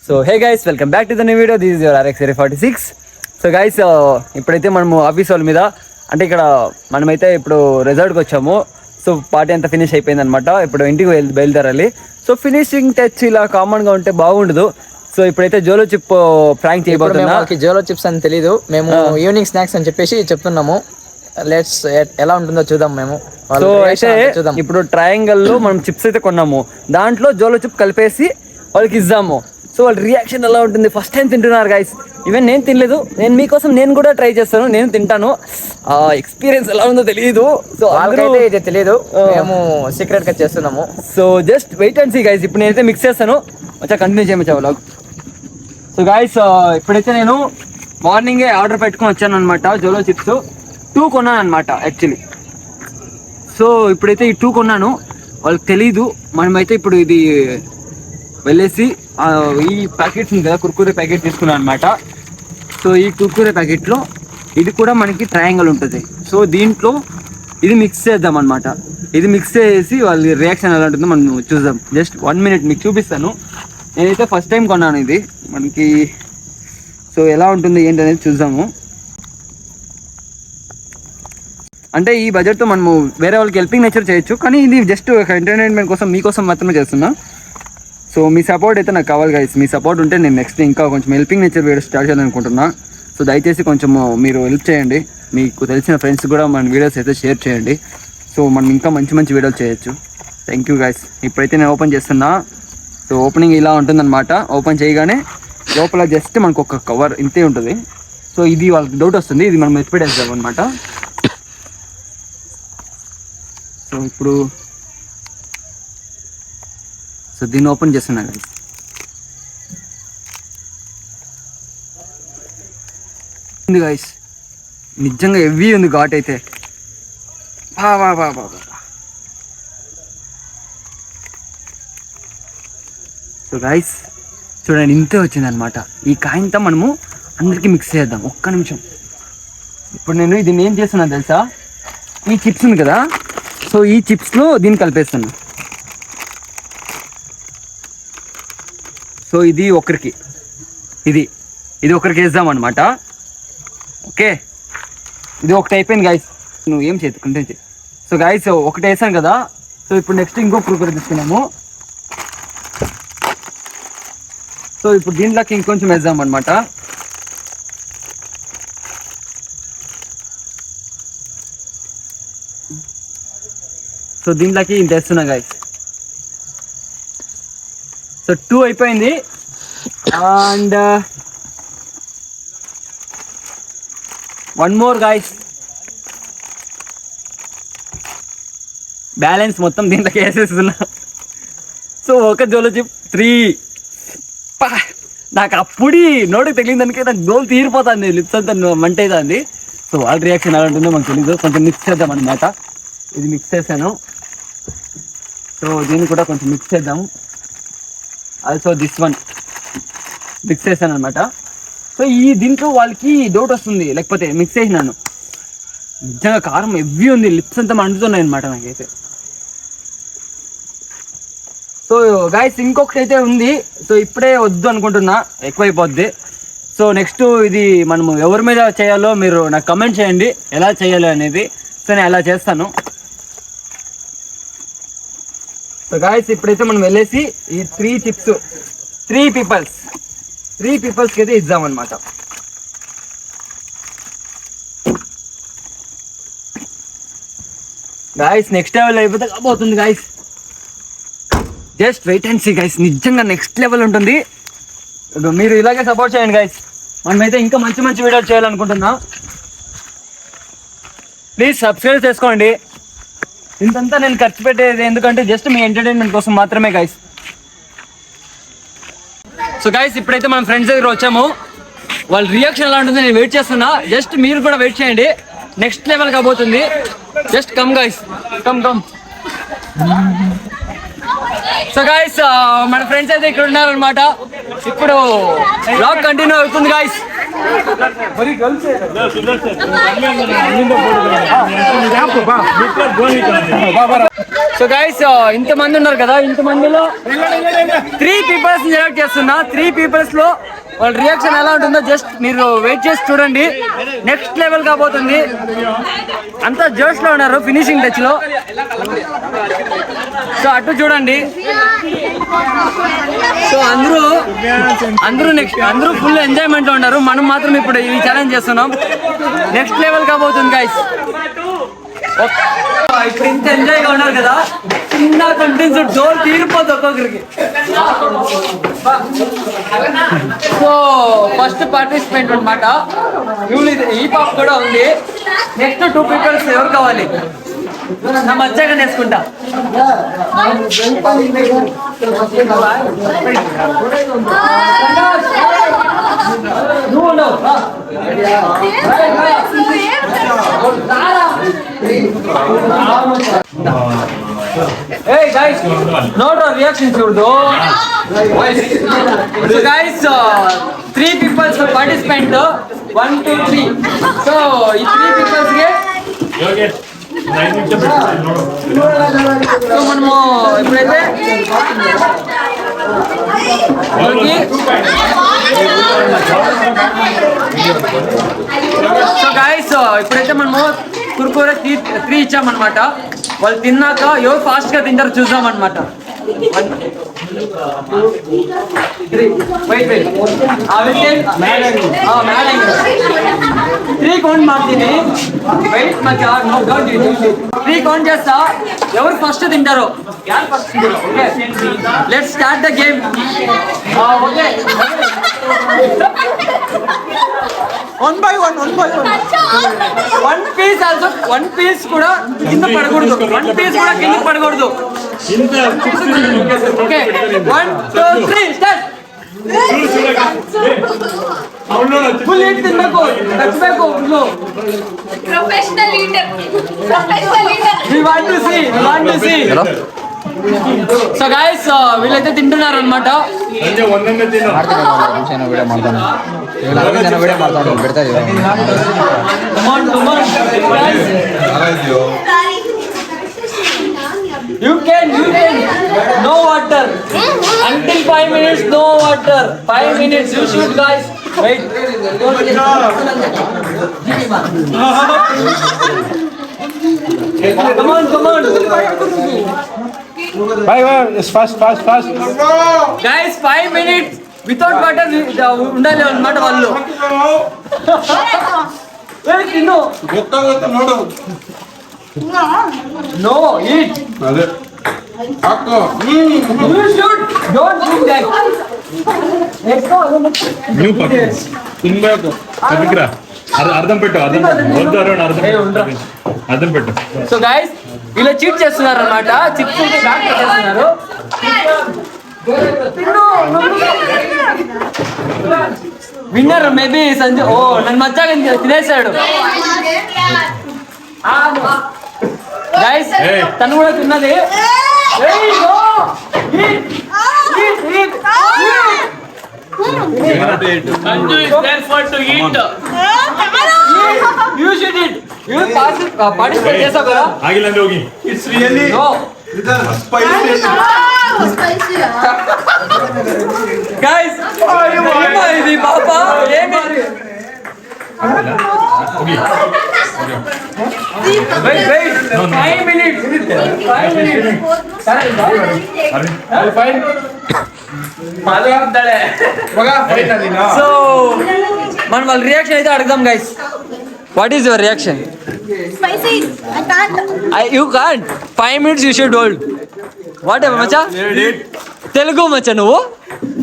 So hey guys, welcome back to the new video. This is your RX46. So guys, ఇప్పుడైతే మనము office వాళ్ళ మీద అంటే ఇక్కడ మనమైతే ఇప్పుడు రిజార్ట్కి వచ్చాము. సో పార్టీ అంతా ఫినిష్ అయిపోయింది అనమాట. ఇప్పుడు ఇంటికి బయలుదేరాలి. సో ఫినిషింగ్ టచ్ ఇలా కామన్గా ఉంటే బాగుండదు. సో ఇప్పుడైతే జోలో చిప్ ప్రాంక్ చేయబోతున్నా. జోలో చిప్స్ అని తెలీదు, మేము ఈవినింగ్ స్నాక్స్ అని చెప్పేసి చెప్తున్నాము. లెట్స్ ఎలా ఉంటుందో చూద్దాం మేము. సో అయితే ఇప్పుడు ట్రయాంగిల్ లో మనం చిప్స్ అయితే కొన్నాము, దాంట్లో జోలో చిప్ కలిపేసి వాళ్ళకి ఇద్దాము. సో వాళ్ళ రియాక్షన్ ఎలా ఉంటుంది? ఫస్ట్ టైం తింటున్నారు గైస్. ఈవెన్ నేను తినలేదు. నేను మీకోసం నేను కూడా ట్రై చేస్తాను, నేను తింటాను. ఆ ఎక్స్పీరియన్స్ ఎలా ఉందో తెలియదు. సో వాళ్ళకైతే ఇది తెలియదు, మేము సీక్రెట్ గా చేస్తున్నాము. So just wait and see guys. ఇప్పుడు నేనైతే మిక్స్ చేస్తాను, వచ్చా కంటిన్యూ చేయమచ్చా వ్లాగ్. సో గైస్, ఇప్పుడైతే నేను మార్నింగే ఆర్డర్ పెట్టుకొని వచ్చాను అనమాట. జోలో చిప్స్ 2 కొన్నాను అనమాట యాక్చువల్లీ. సో ఇప్పుడైతే ఈ 2 కొన్నాను, వాళ్ళకి తెలీదు. మనమైతే ఇప్పుడు ఇది వెళ్ళేసి ఈ ప్యాకెట్స్ ఉంది కదా, కుర్కురే ప్యాకెట్ తీసుకున్నాను అనమాట. సో ఈ కుర్కురే ప్యాకెట్లో ఇది కూడా మనకి ట్రయాంగిల్ ఉంటుంది. సో దీంట్లో ఇది మిక్స్ చేద్దాం అనమాట. ఇది మిక్స్ చేసి వాళ్ళ రియాక్షన్ ఎలా ఉంటుందో మనం చూద్దాం. జస్ట్ 1 మినిట్ మీకు చూపిస్తాను. నేనైతే ఫస్ట్ టైం కొన్నాను ఇది మనకి. సో ఎలా ఉంటుంది ఏంటి అనేది చూద్దాము. అంటే ఈ బడ్జెట్తో మనము వేరే వాళ్ళకి హెల్పింగ్ నేచర్ చేయొచ్చు, కానీ ఇది జస్ట్ ఒక ఎంటర్టైన్మెంట్ కోసం మీకోసం మాత్రమే చేస్తున్నా. సో మీ సపోర్ట్ అయితే నాకు కావాలి గైస్. మీ సపోర్ట్ ఉంటే నేను నెక్స్ట్ ఇంకా కొంచెం హెల్పింగ్ నేచర్ వీడియో స్టార్ట్ చేయాలనుకుంటున్నా. సో దయచేసి కొంచెం మీరు హెల్ప్ చేయండి. మీకు తెలిసిన ఫ్రెండ్స్ కూడా మన వీడియోస్ అయితే షేర్ చేయండి. సో మనం ఇంకా మంచి మంచి వీడియోలు చేయొచ్చు. Thank you guys. ఇప్పుడైతే నేను ఓపెన్ చేస్తున్నా. సో ఓపెనింగ్ ఇలా ఉంటుందన్నమాట. ఓపెన్ చేయగానే లోపల జస్ట్ మనకు ఒక కవర్ ఇంతే ఉంటుంది. సో ఇది వాళ్ళకి డౌట్ వస్తుంది, ఇది మనం ఎత్తిపెట్టేద్దాం అనమాట. సో ఇప్పుడు దీన్ని ఓపెన్ చేస్తున్నా గైస్. ఉంది గైస్, నిజంగా హెవీ ఉంది ఘాట్ అయితే. సో గైస్ చూడండి, ఇంతే వచ్చింది అనమాట. ఈ కాయంతో మనము అందరికీ మిక్స్ చేద్దాం. ఒక్క నిమిషం. ఇప్పుడు నేను ఇది ఏం చేస్తున్నాను తెలుసా? ఈ చిప్స్ ఉంది కదా, సో ఈ చిప్స్లో దీన్ని కలిపేస్తాను. సో ఇది ఒకరికి, ఇది ఒకరికి వేద్దాం అనమాట. ఓకే, ఇది ఒకటి అయిపోయింది గైస్. నువ్వు ఏం చేతుకుంటే. సో గైస్ ఒకటి వేసాను కదా. సో ఇప్పుడు నెక్స్ట్ ఇంకో కుర్కురే తీసుకున్నాము. సో ఇప్పుడు దీంట్లోకి ఇంకొంచెం వేద్దాం అనమాట. సో దీంట్లోకి ఇంత వేస్తున్నా గైస్. సో 2 అయిపోయింది. And 1 more guys. బ్యాలెన్స్ మొత్తం దీంట్లోకి వేసేస్తున్నా. సో ఒక జోలో చిప్ 3. నాకు అప్పుడు నోటికి తగిలిన దానికి నాకు గోల్ తీరిపోతుంది, లిప్స్ అంతా మంట అవుతుంది. సో వాళ్ళ రియాక్షన్ ఎలా ఉంటుందో మనకు తెలీదు. కొంచెం మిక్స్ చేద్దాం అనమాట. ఇది మిక్స్ చేశాను. సో దీన్ని కూడా కొంచెం మిక్స్ చేద్దాము. ఆల్సో దిస్ వన్ మిక్స్ చేశాను అనమాట. సో ఈ దీంట్లో వాళ్ళకి డౌట్ వస్తుంది, లేకపోతే మిక్స్ చేసినాను. నిజంగా కారం హెవీ ఉంది, లిప్స్ అంతా మండుతున్నాయి అనమాట నాకైతే. సో గైస్ ఇంకొకటి అయితే ఉంది. సో ఇప్పుడే వద్దు అనుకుంటున్నా, ఎక్కువైపోద్ది. సో నెక్స్ట్ ఇది మనము ఎవరి మీద చేయాలో మీరు నాకు కమెంట్ చేయండి, ఎలా చేయాలి అనేది. సో నేను అలా చేస్తాను. సో గాయస్ ఇప్పుడైతే మనం వెళ్ళేసి ఈ 3 చిప్స్ 3 పీపుల్స్కి అయితే ఇద్దామన్నమాట. గాయస్ నెక్స్ట్ లెవెల్ అయిపోతే కాబోతుంది guys. Just wait and see guys. నిజంగా నెక్స్ట్ లెవెల్ ఉంటుంది. మీరు ఇలాగే సపోర్ట్ చేయండి గైస్. మనమైతే ఇంకా మంచి మంచి వీడియోలు చేయాలనుకుంటున్నా. ప్లీజ్ సబ్స్క్రైబ్ చేసుకోండి. ఇంతంతా నేను ఖర్చు పెట్టేది ఎందుకంటే జస్ట్ మీ ఎంటర్టైన్మెంట్ కోసం మాత్రమే గైస్. సో గైస్ ఇప్పుడైతే మనం ఫ్రెండ్స్ దగ్గర వచ్చాము. వాళ్ళ రియాక్షన్ ఎలా ఉంటుంది నేను వెయిట్ చేస్తున్నా. జస్ట్ మీరు కూడా వెయిట్ చేయండి, నెక్స్ట్ లెవెల్ కాబోతుంది. Just come guys, come. So guys మన ఫ్రెండ్స్ అయితే ఇక్కడ ఉన్నారనమాట. ఇప్పుడు బ్లాగ్ కంటిన్యూ అవుతుంది గైస్. సో గైస్ ఇంతమంది ఉన్నారు కదా, ఇంతమందిలో 3 పీపుల్స్ సెలెక్ట్ చేస్తున్నా. 3 పీపుల్స్ లో వాళ్ళ రియాక్షన్ ఎలా ఉంటుందో జస్ట్ మీరు వెయిట్ చేసి చూడండి. నెక్స్ట్ లెవెల్ కాబోతుంది. అంతా జోష్ లో ఉన్నారు ఫినిషింగ్ టచ్ లో. సో అటు చూడండి. సో అందరూ ఫుల్ ఎంజాయ్మెంట్ లో ఉన్నారు. మనం మాత్రం ఇప్పుడు ఈ ఛాలెంజ్ చేస్తున్నాం. నెక్స్ట్ లెవెల్ కాబోతుంది గైస్. ఇప్పుడు ఇంత ఎంజాయ్ గా ఉన్నారు కదా, చిన్న కంటెన్స్ డోర్ తీరిపోతుంది ఒక్కొక్కరికి. సో ఫస్ట్ పార్టిసిపెంట్ అనమాట ఈ పాప కూడా ఉంది. నెక్స్ట్ 2 పీపుల్స్ ఎవరు కావాలి? నా మధ్యగా నేర్చుకుంటా. Hey guys, note our reaction చూడదు. So guys, 3 people participant 1 2 3. So ఈ 3 peoples ಗೆ సో మనము ఇప్పుడైతే సో గైస్ ఇప్పుడైతే మనము కుర్కురే 3 ఇచ్చామన్నమాట. వాళ్ళు తిన్నాక ఎవరు ఫాస్ట్ గా తింటారు చూద్దాం అనమాట. 1 2 3 wait 3 కౌంట్ ಮಾಡ್ತೀನಿ. వెయిట్ మచా నో డోంట్ డూ 3 కౌంట్ చేస్తా. ఎవరు ఫస్ట్ తింటారో యార్ ఫస్ట్ తింటారో. Okay let's start the game. Okay 1 by 1 1 piece also 1 piece కూడా కింద పడకూడదు. 1 పీస్ కూడా కింద పడకూడదు. Okay 1 2 3 start. ఫుల్ ఈట్ తిన్నకో కచ్చಬೇಕು full professional eater we want to see hello. So guys వీళ్ళైతే తింటున్నారు అనమాట. You can no water until 5 minutes. No water 5 minutes. You should guys wait. Come on Bye, it's fast. guys 5 minutes without water ఉండాలి అన్నమాట వాళ్ళు. తిను no eat. అదే You should don't drink that. Let's go. నువ్వు పక్కన తినಬೇಕು పక్కరా అర్థం పెట్టు అర్థం పెట్టు. సో గైస్ ఇలా చీట్ చేస్తున్నారు అన్నమాట. చిప్స్ చేస్తున్నారు. Winner maybe Sanjay. ఓ నన్ను మధ్యగా తినేసాడు గైస్. తను కూడా తిన్నది. పార్టిసిపేట్ చేసావు కదా. It's really spicy. గైస్ ఇది పాప ఏమి wait 5 minutes. సో మనం వాళ్ళ రియాక్షన్ అయితే అడుగుదాం guys. What is your reaction? Spicy I can't you can't 5 minutes you should hold. What ever మచ్చా తెలుగు మచ్చా నువ్వు?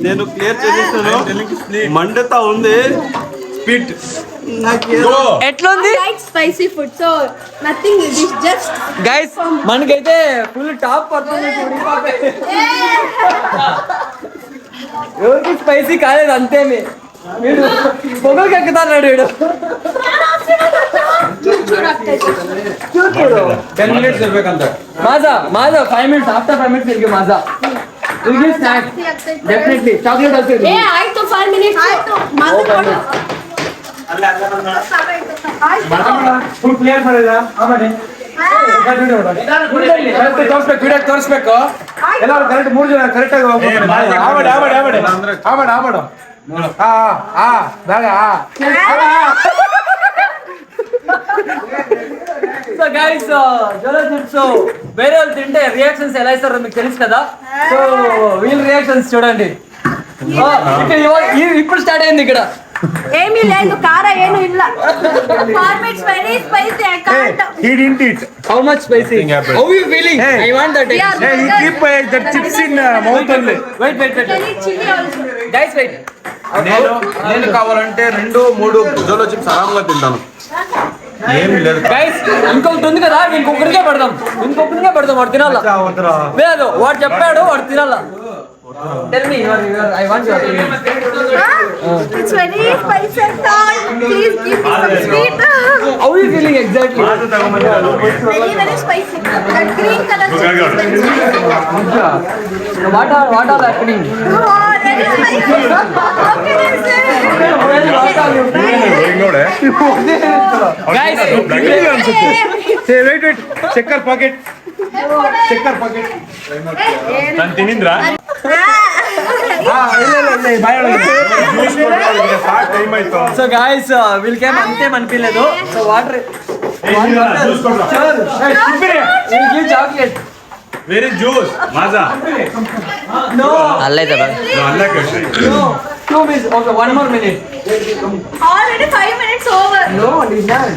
నేను క్లియర్ చేసేస్తాను. మండతా ఉంది స్పీడ్. ఎట్లుంది spicy food so nothing it is just guys? మనకైతే ఫుల్ టాప్ పడుతుంది. ఎవరికి స్పైసీ కాలేదు అంతేమి. వీడు పొగలకి ఎక్కుతాడు వీడు. చూడు 10 minutes ಇರಬೇಕಂತ. మాజా 5 minutes. After 5 minutes ಇರ್ಗೆ ಮಾಜಾ ಇರ್ಗೆ ಸ್ನಾಕ್ ಡೆಫಿನೆಟ್ಲಿ ಚಾಕ್ಲೇಟ್ ಹಾಕ್ತೀವಿ. ಏ ಆಯ್ತು 5 minutes ಆಯ್ತು ಮಾತಾಡೋಣ. ಫುಲ್ ಕ್ಲಿಯರ್ ಮಾಡಿದ ಆಮೇಲೆ ಕರೆಕ್ಟ್ ತೋರಿಸ್ಬೇಕು ಎಲ್ಲ ಕರೆಕ್ಟ್ 3 ಜನ ಕರೆಕ್ಟ್ ಆಗಿ సో గైస్ జోలో చిప్స్ వేరే వాళ్ళు తింటే రియాక్షన్స్ ఎలా ఇస్తారో మీకు తెలుసు కదా. సో వీళ్ళ రియాక్షన్స్ చూడండి. ఇప్పుడు స్టార్ట్ అయింది ఇక్కడ. ఏమీ లేదు, కార ಏನು ಇಲ್ಲ. Formats very spicy, I can't. He didn't eat. How much spicy? How you feeling? I want that. Yeah, Hey, he keep the chips in mouth only. Wait. Can eat chili also. Guys, wait. నేను కావాలంటే 2-3 జోలో chips ఆరాంగా తింటాను. ఏమి లేదు guys ఇంకొకటి ఉంది కదా, ఇంకొకరికే పెడదాం వాడు తినాలా. లేదు వాడు చెప్పాడు వాడు తినాలా. Tell me, I want your opinion. It's very spicy and salt. Please give me some sweet. How you feeling exactly? Very spicy. That green color chili is very spicy. What are happening? Oh, very spicy. How can I say? Guys, Wait. Checker pocket. ನಾನು ತಿನ್ನಿದ್ರಾ so guys వీళ్ళకేం అంతేం అనిపించలేదు. So water chocolate where is juice Maaza no అల్లైతే బాగా అల్లా కషాయి no 2 minutes. Okay, 1 more minute. Already 5 minutes over. No, Nishan.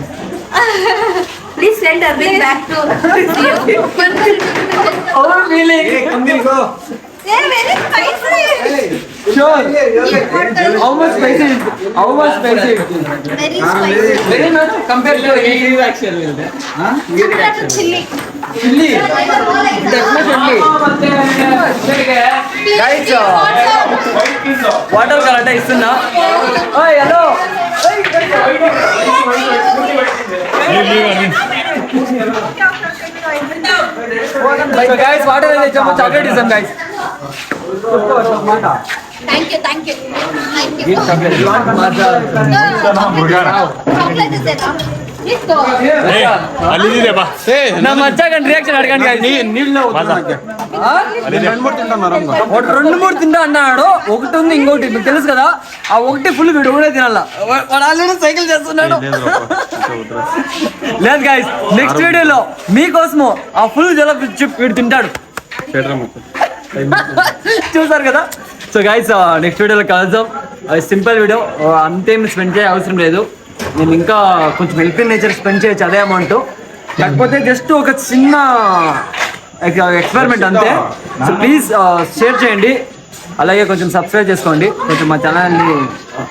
Please send her back to How you feeling? Hey, very spicy. Sure. How much spicy? Very spicy. Very much compared to actually. Similar to chili. Chili. That much only. Guys, water correct ఇస్తున్నా. Hello so guys water తెచ్చాము, chocolate ఇస్తాం guys. Thank you. Chocolate Chocolate is enough. Let's go. ಅಲ್ಲಿದೆ ಬಾ నా మచ్చాకండి reaction అడగండి guys. నేను 2-3 తింటాను ఆరాంగా. ఒకటి 2-3 తింటా అన్నాడు. ఒకటి ఉంది, ఇంకోటి మీకు తెలుసు కదా. ఆ ఒకటి ఫుల్ వీడు కూడా తినాలా. వాడు ఆల్రెడీ సైకిల్ చేస్తున్నాడు. లేదు గైస్, నెక్స్ట్ వీడియోలో మీకోసము ఆ ఫుల్ జల చిప్ వీడు తింటాడు. చూసారు కదా. సో గైస్ నెక్స్ట్ వీడియోలో కలుద్దాం. సింపుల్ వీడియో, అంతేం స్పెండ్ చేయ అవసరం లేదు. నేను ఇంకా కొంచెం హెల్పింగ్ నేచర్ స్పెండ్ చేయొచ్చు అదే అమౌంట్. కాకపోతే జస్ట్ ఒక చిన్న ఎక్స్పెరిమెంట్ అంతే. సో ప్లీజ్ షేర్ చేయండి, అలాగే కొంచెం సబ్స్క్రైబ్ చేసుకోండి, కొంచెం మా ఛానల్ని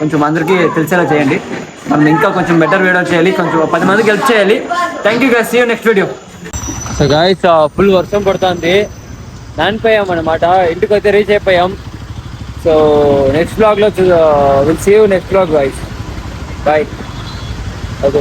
కొంచెం అందరికీ తెలిసేలా చేయండి. మనం ఇంకా కొంచెం బెటర్ వీడియో చేయాలి, కొంచెం 10 మందికి హెల్ప్ చేయాలి. Thank you guys, see you next video. So guys full వర్షం పడుతుంది, నానిపోయాం అన్నమాట. ఇంటికి అయితే రీచ్ అయిపోయాం. సో నెక్స్ట్ బ్లాగ్లో will see you next blog guys. Bye. Okay.